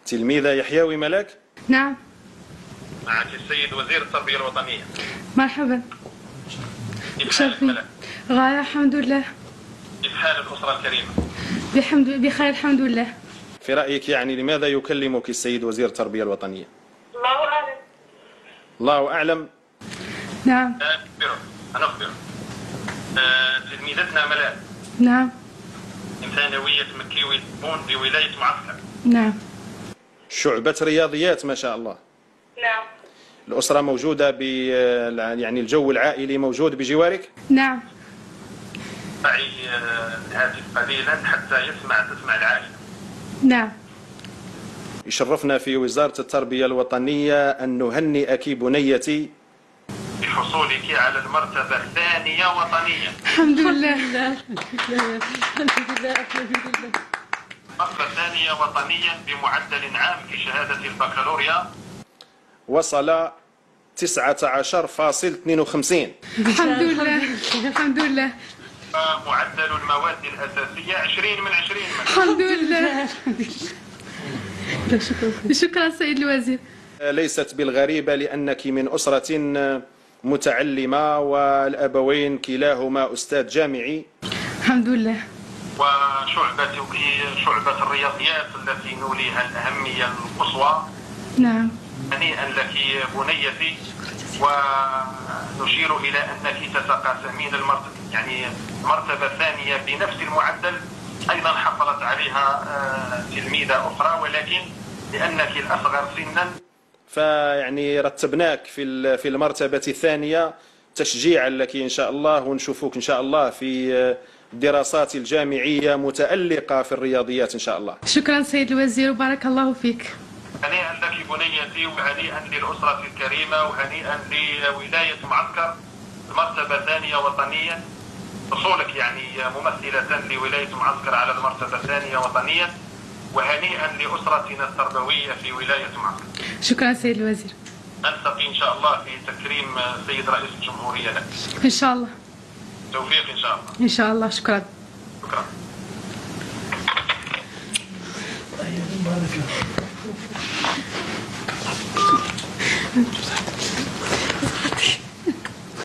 تلميذة يحيوي ملاك؟ نعم. معك السيد وزير التربية الوطنية. مرحبا. كيف حالك ملاك؟ غاية الحمد لله. كيف حال الأسرة الكريمة؟ بخير الحمد لله. في رأيك يعني لماذا يكلمك السيد وزير التربية الوطنية؟ الله أعلم. الله أعلم. نعم. أنا أخبرك. تلميذتنا ملاك. نعم. من ثانوية مكي بون بولاية معسكر. نعم. شعبة رياضيات ما شاء الله. نعم. الأسرة موجودة يعني الجو العائلي موجود بجوارك؟ نعم. معي الهاتف قليلا حتى تسمع العائلة. نعم. يشرفنا في وزارة التربية الوطنية أن نهنئك بنيتي بحصولك على المرتبة الثانية وطنيا. الحمد لله. المرتبة الثانية وطنيا بمعدل عام في شهادة البكالوريا وصل 19.52. الحمد لله. الحمد لله. معدل المواد الأساسية 20 من 20. الحمد لله. شكرا سيد الوزير. ليست بالغريبة لأنك من أسرة متعلمة والأبوين كلاهما أستاذ جامعي. الحمد لله. وشعبتك شعبة الرياضيات التي نوليها الأهمية القصوى. نعم. هنيئا لك بنيتي، ونشير إلى أنك تتقاسمين المرتبة الثانية بنفس المعدل أيضا حصلت عليها تلميذة أخرى، ولكن لأنك الأصغر سنا فيعني رتبناك في المرتبة الثانية تشجيعا لك إن شاء الله، ونشوفوك إن شاء الله في الدراسات الجامعية متألقة في الرياضيات إن شاء الله. شكرا سيد الوزير وبارك الله فيك. هنيئا لك بنيتي، وهنيئا للأسرة الكريمة، وهنيئا لولاية معسكر المرتبة الثانية وطنيا، حصولك يعني ممثلة لولاية معسكر على المرتبة الثانية وطنيا، وهنيئا لأسرتنا التربوية في ولاية معسكر. شكرا سيد الوزير. نلتقي إن شاء الله في تكريم سيد رئيس الجمهورية لك. إن شاء الله. توفيق إن شاء الله. إن شاء الله. شكرا. شكرا.